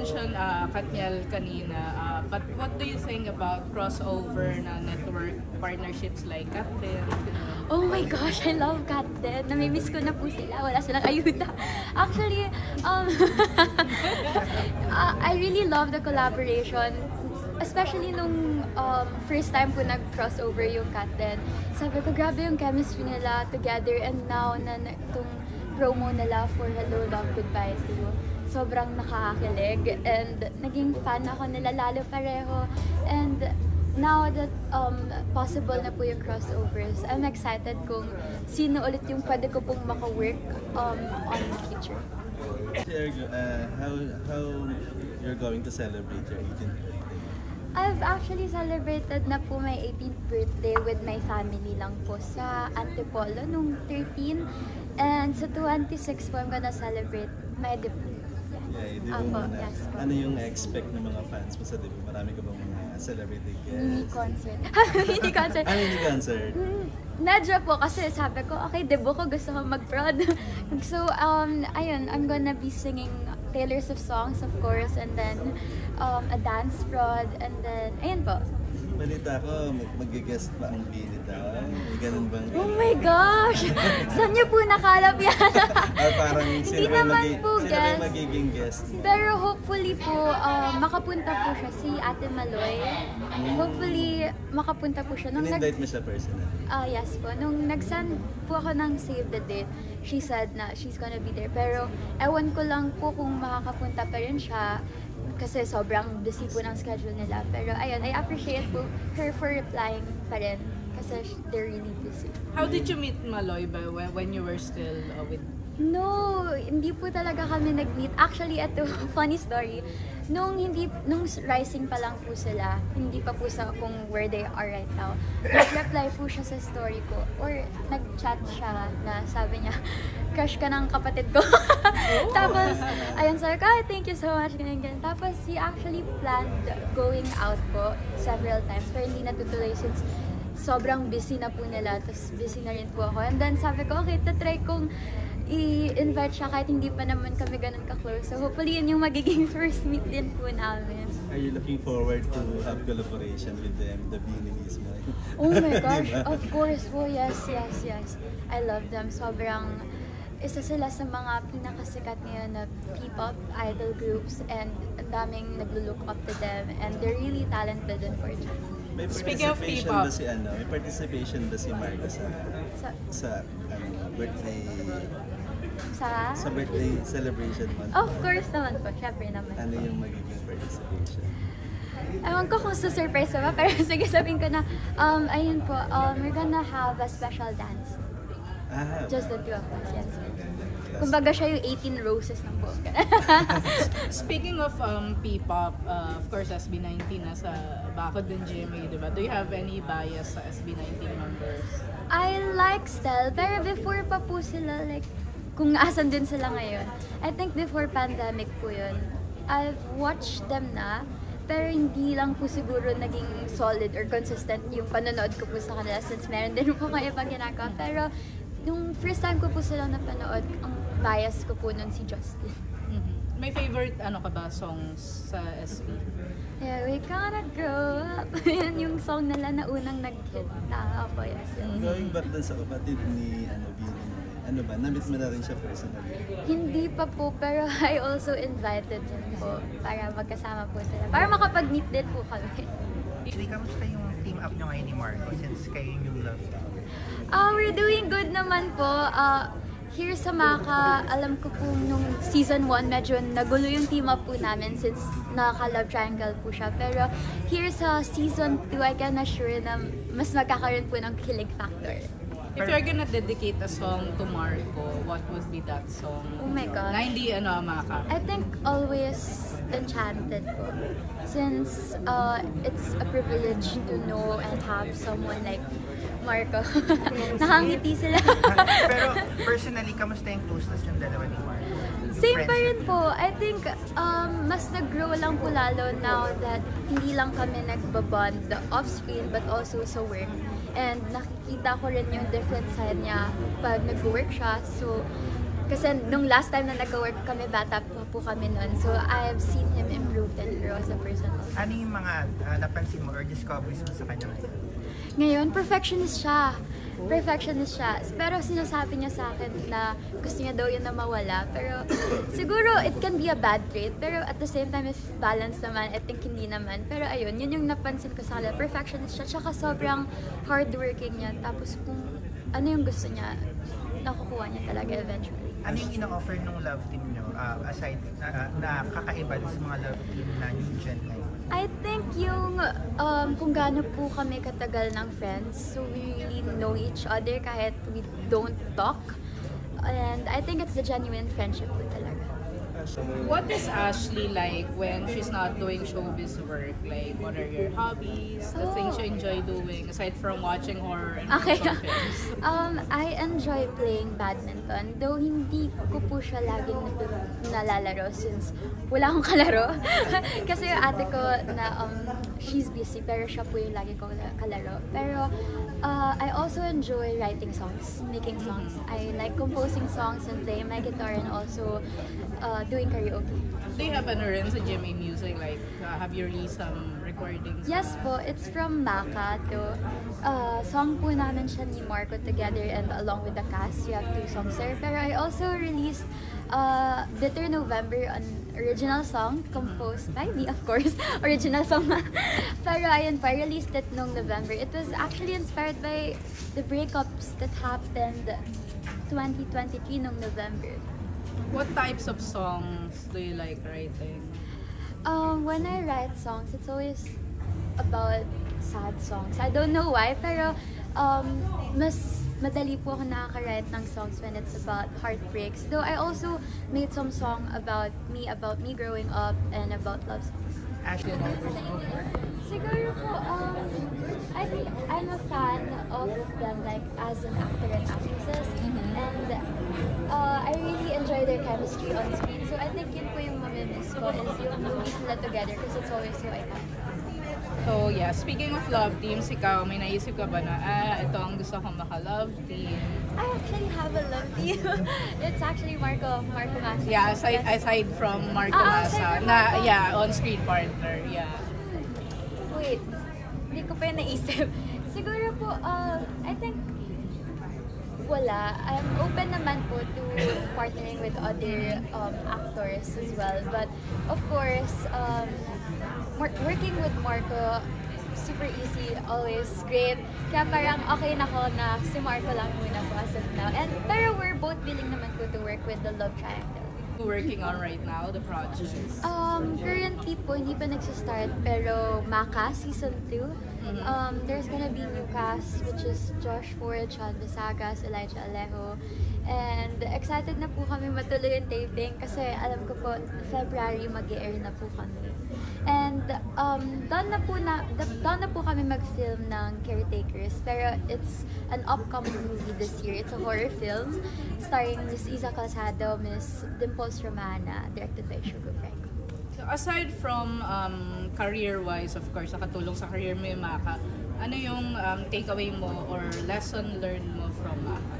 mentioned Katniel kanina, but what do you think about crossover na network partnerships like Captain? Oh my gosh, I love Captain. Namimiss ko na po sila. Wala silang ayuda. Actually, I really love the collaboration. Especially nung first time po nag-crossover yung Captain. Sabi ko, grabe yung chemistry nila together. And now, na itong promo nila for Hello, Love, Goodbye to You, sobrang nakakakilig. And naging fan ako nila lalo pareho. And now that possible na po yung crossovers, I'm excited kung sino ulit yung pwede ko pong maka-work on the future. How you're going to celebrate your 18th birthday? I've actually celebrated na po my 18th birthday with my family lang po sa Antipolo nung 13. And sa 26 po, I'm gonna celebrate my debut. Yeah, debut mo na. Yes po. Ano yung expect ng mga fans mo sa debut? Marami ka bang mga celebrity guests? Mini concert. Mini concert. Mini concert? Medyo po kasi sabi ko, okay, debut ko, gusto ko mag-prod. So, ayun, I'm gonna be singing Taylor Swift songs, of course, and then a dance prod, and then, ayun po. Balita ko, mag-guest pa ang Bini daw. May ganun bang... Oh my gosh! Saan niyo po nakalap yan? Parang Hindi naman po guest. Magiging guest. Pero hopefully po, makapunta po siya, si Ate Maloy. Hopefully, makapunta po siya. In-invite mo siya personal? Yes po. Nung nag-send po ako ng save the date, she said na she's gonna be there. Pero ewan ko lang po kung makakapunta pa rin siya. Kasi sobrang busy po ng schedule nila. Pero ayun, I appreciate po her for replying pa rin. Kasi they're really busy. How did you meet Maloy ba when you were still with... No, hindi po talaga kami nag-meet. Actually, ito, funny story. Nung rising pa lang po sila, hindi pa po sa kung where they are right now, nag-reply po siya sa story ko. Or nag-chat siya na sabi niya, crush ka ng kapatid ko. Tapos, ayun, sabi ko, thank you so much. Ganyan. Tapos, he actually planned going out po several times. Pero hindi natutuloy since sobrang busy na po nila. Tapos, busy na rin po ako. And then, sabi ko, okay, tatry kong i-invite siya kahit hindi pa naman kami ganun ka-close. So hopefully yun yung magiging first meet din po namin. Are you looking forward to have collaboration with them, the Bini mismo? Oh my gosh, of course po, yes. I love them. Sobrang isa sila sa mga pinakasikat ngayon na P-pop idol groups, and ang daming naglo-look up to them, and they're really talented and gorgeous. May Speaking of participation P-pop, ba si may participation ba si Marco sa birthday sa birthday celebration mo? Of course naman po, syempre naman. Ano yung magiging participation? Ewan ko kung surprise ba, pero sige sabihin ko na, ayun po, we're gonna have a special dance. Just the two of us, yes. Kumbaga siya yung 18 roses ng buong. Speaking of P-pop, of course SB19 nasa bakod din GMA, diba? Do you have any bias sa SB19 members? I like Stell, pero before pa po sila, like, kung asan din sila ngayon. I think before pandemic po yun. I've watched them na, pero hindi lang po siguro naging solid or consistent yung panonood ko po sa kanila since meron din po kayo ibang ginagawa. Pero nung first time ko po silang napanood, ang bias ko po nun si Justin. May favorite ka ba songs sa SB? Yeah, we gonna grow up. Yan yung song nila na unang nag-hit. Ako, yes. Going back dun sa kapatid ni Bini, ano ba, na-meet mo na rin siya personally? Hindi pa po, pero I also invited him po para magkasama po sila. Para makapag-meet din po kami. Actually, kamusta yung team up nyo ngayon ni Marco since kayo yung love team? We're doing good naman po. Here sa Maka, alam ko po nung season 1 medyo nagulo yung team up po namin since nakaka-love triangle po siya. Pero here sa season 2, I can assure na mas magkakaroon po ng kilig factor. If you're gonna dedicate a song to Marco, what would be that song? Oh my God. Na hindi Maka. I think Always Enchanted po. Since it's a privilege to know and have someone like Marco. Nakangiti sila. Pero personally, kamusta yung closeness yung dalawa ni Marco? Same pa rin po. I think mas nag-grow lang po lalo now that hindi lang kami nagbabond off-screen but also sa work. And nakikita ko rin yung different side niya pag nag-work siya. So, kasi nung last time na nag-work kami, bata pa po kami nun. So, I have seen him Marco as a person also. Ano yung mga napansin mo or discoveries mo sa kanya ngayon? Ngayon, perfectionist siya. Perfectionist siya. Pero sinasabi niya sa akin na gusto niya daw yun na mawala. Pero siguro it can be a bad trait. Pero at the same time, if balance naman, I think hindi naman. Pero ayun, yun yung napansin ko sa kanila. Perfectionist siya. Tsaka sobrang hardworking niya. Tapos kung ano yung gusto niya, nakukuha niya talaga eventually. Ano yung ina-offer ng love team nyo aside na kakaiba sa mga love team na new gen ngayon? I think yung kung gaano po kami katagal ng friends, so we really know each other kahit we don't talk. And I think it's the genuine friendship po talaga. What is Ashley like when she's not doing showbiz work? Like, what are your hobbies, the things you enjoy doing, aside from watching horror and Okay. films? I enjoy playing badminton, though hindi ko po siya laging nalalaro since wala akong kalaro. Kasi yung ate ko na she's busy, pero siya po yung lagi ko kalaro. Pero I also enjoy writing songs, making songs. I like composing songs and playing my guitar and also doing karaoke. Do you have ano rin sa GMA Music? Like, have you released some recordings? Yes po, it's from Maka to song po namin siya ni Marco together and along with the cast. We have 2 songs there. Pero I also released Bitter November, an original song composed by me, of course. Original song. Pero ayun pa, I released it noong November. It was actually inspired by the breakups that happened 2023 noong November. What types of songs do you like writing? When I write songs, it's always about sad songs. I don't know why, pero mas madali po ako nakaka-write ng songs when it's about heartbreaks. Though I also made some song about me growing up and about love songs. Ashley, Siguro po, I think I'm a fan of them like as an actor and actresses. And I really enjoy their chemistry on screen. So I think yun po yung mamimiss ko is yung movies nila together because it's always so iconic. So yeah, speaking of love teams, ikaw, may naisip ka ba na, ito ang gusto kong maka-love team? I actually have a love team. It's actually Marco Massa. Yeah, aside from Marco Aside Massa, from na, Marco. yeah, on-screen partner, yeah. Wait, hindi ko pa yung naisip. Siguro po, I think wala. I'm open naman po to partnering with other actors as well. But of course, working with Marco, super easy, always great. Kaya parang okay na ako na si Marco lang muna po as of now. Pero we're both willing naman po to work with the love triangle. Working on right now, the project? Currently po, hindi pa nagsistart, pero Maka Season 2. There's gonna be new cast, which is Josh Ford, Sean Bisagas, Elijah Alejo. And excited na po kami matuloy yung taping kasi alam ko po, February mag-air na po kami. And doon na po kami mag-film ng Caretakers, pero it's an upcoming movie this year. It's a horror film starring Miss Isa Calzado, Miss Dimples Romana, directed by Sugar Franco. So aside from career-wise, of course, nakatulong sa career mo yung Maka, ano yung takeaway mo or lesson learned mo from Maka?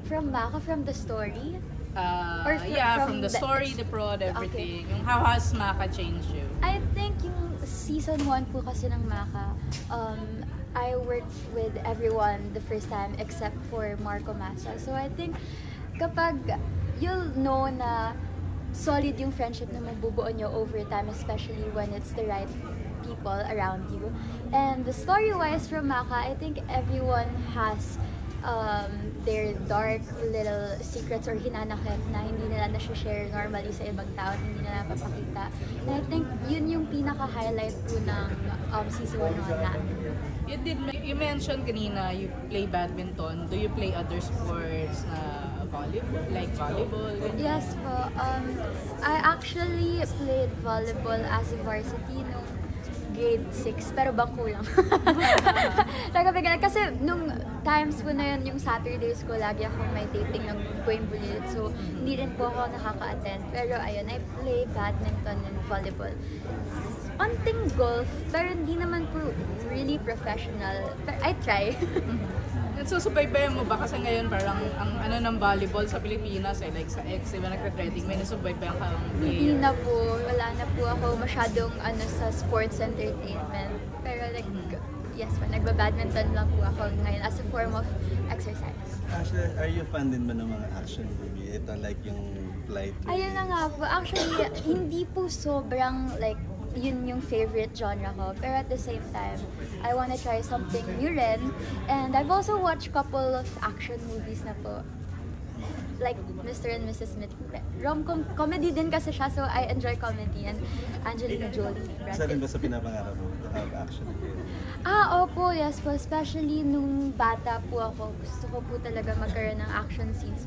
From Maka, from the story? From the story, the prod, everything. Okay. Yung how has Maka changed you? I think yung season 1 po kasi ng Maka, I worked with everyone the first time except for Marco Massa. So I think kapag you'll know na solid yung friendship na mabubuo nyo over time, especially when it's the right people around you. And the story-wise from Maka, I think everyone has their dark little secrets or hinanakit na hindi nila na-share normally sa ibang tao, hindi nila napapakita. And I think yun yung pinaka-highlight po ng season 1 namin. You mentioned kanina you play badminton. Do you play other sports na volleyball, like volleyball? Yes po. I actually played volleyball as a varsity nung grade 6, pero bangko lang. Kasi nung times ko na yun, yung Saturdays ko, lagi ako may taping ng Going Bulilit. So, hindi rin po ako nakaka-attend. Pero ayun, I play badminton and volleyball. Onting golf, pero hindi naman po really professional. But I try. So, subaybayan mo ba? Kasi ngayon parang ang ano ng volleyball sa Pilipinas, like sa X, diba nagka-trending, may nasubaybayan ka ang Hindi player. na po, wala na po ako masyadong sa sports entertainment. Pero yes po, nagba-badminton lang po ako ngayon as a form of exercise. Actually, are you fan din ba ng mga action movie? Ito like yung Flight? Ayun na nga po, actually, hindi po sobrang yun yung favorite genre ko. Pero at the same time, I wanna try something new rin. And I've also watched couple of action movies na po. Like Mr. and Mrs. Smith. Rom-com, comedy din kasi siya, so I enjoy comedy. And Angelina Jolie, Brad Isa rin Pitt. ba sa pinapangarap mo to have action movie? Opo, yes po. Especially nung bata po ako, gusto ko po talaga magkaroon ng action scenes.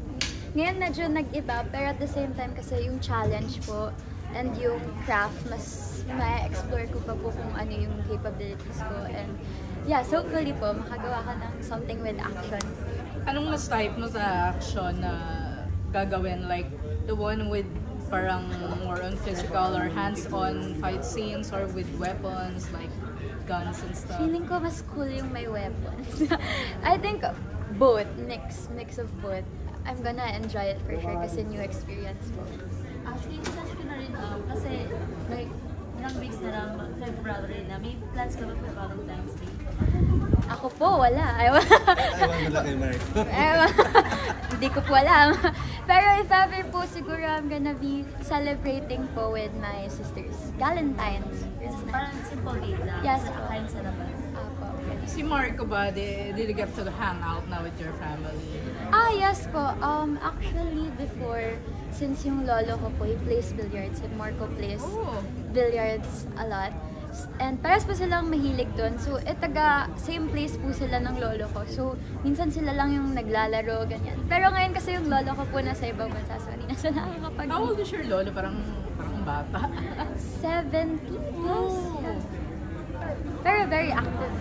Ngayon medyo nag-iba, pero at the same time kasi yung challenge po and yung craft, mas ma-explore ko pa po kung ano yung capabilities ko. And yeah, so hopefully po, makagawa ka ng something with action. Anong mas type mo sa action na gagawin? Like, the one with parang more on physical or hands-on fight scenes or with weapons, like guns and stuff? Feeling ko mas cool yung may weapons. I think both, mix of both. I'm gonna enjoy it for sure kasi new experience po. Actually, search ko na rin kasi like ilang weeks na lang, February na. May plans ka ba for Valentine's Day? Ako po, wala. Ewan mo lang kay Mark. Hindi ko po alam. Pero if ever po, siguro I'm gonna be celebrating po with my sisters. Valentine's. Parang simple date lang. Yes, Sa po. kain sa labas. Apo. Si Marco ba, did you get to hang out now with your family? Yes po. Actually, before, since yung lolo ko po, he plays billiards and Marco plays Oh! billiards a lot. And pares po silang mahilig doon. So, same place po sila ng lolo ko. So, minsan sila lang yung naglalaro, ganyan. Pero ngayon kasi yung lolo ko po nasa ibang bansa. So, hindi na sila nakakapag- How old is your lolo? Parang bata. 70 plus. Oh. Yeah. Pero very active.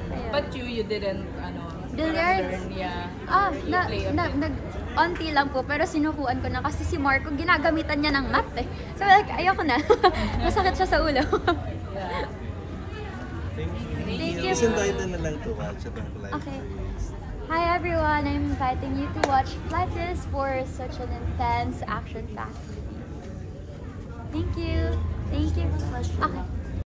Ayun. But you didn't, Billiards? learn, yeah. You play a bit. Onti lang po, pero sinukuan ko na kasi si Marco, ginagamitan niya ng mat eh. So like, ayoko na. Masakit siya sa ulo. Yeah. Thank you. Thank you. Listen tayo na lang to watch itong Flight. Okay. Hi everyone, I'm inviting you to watch Flightless for such an intense action-packed movie. Thank you. Thank you. Okay.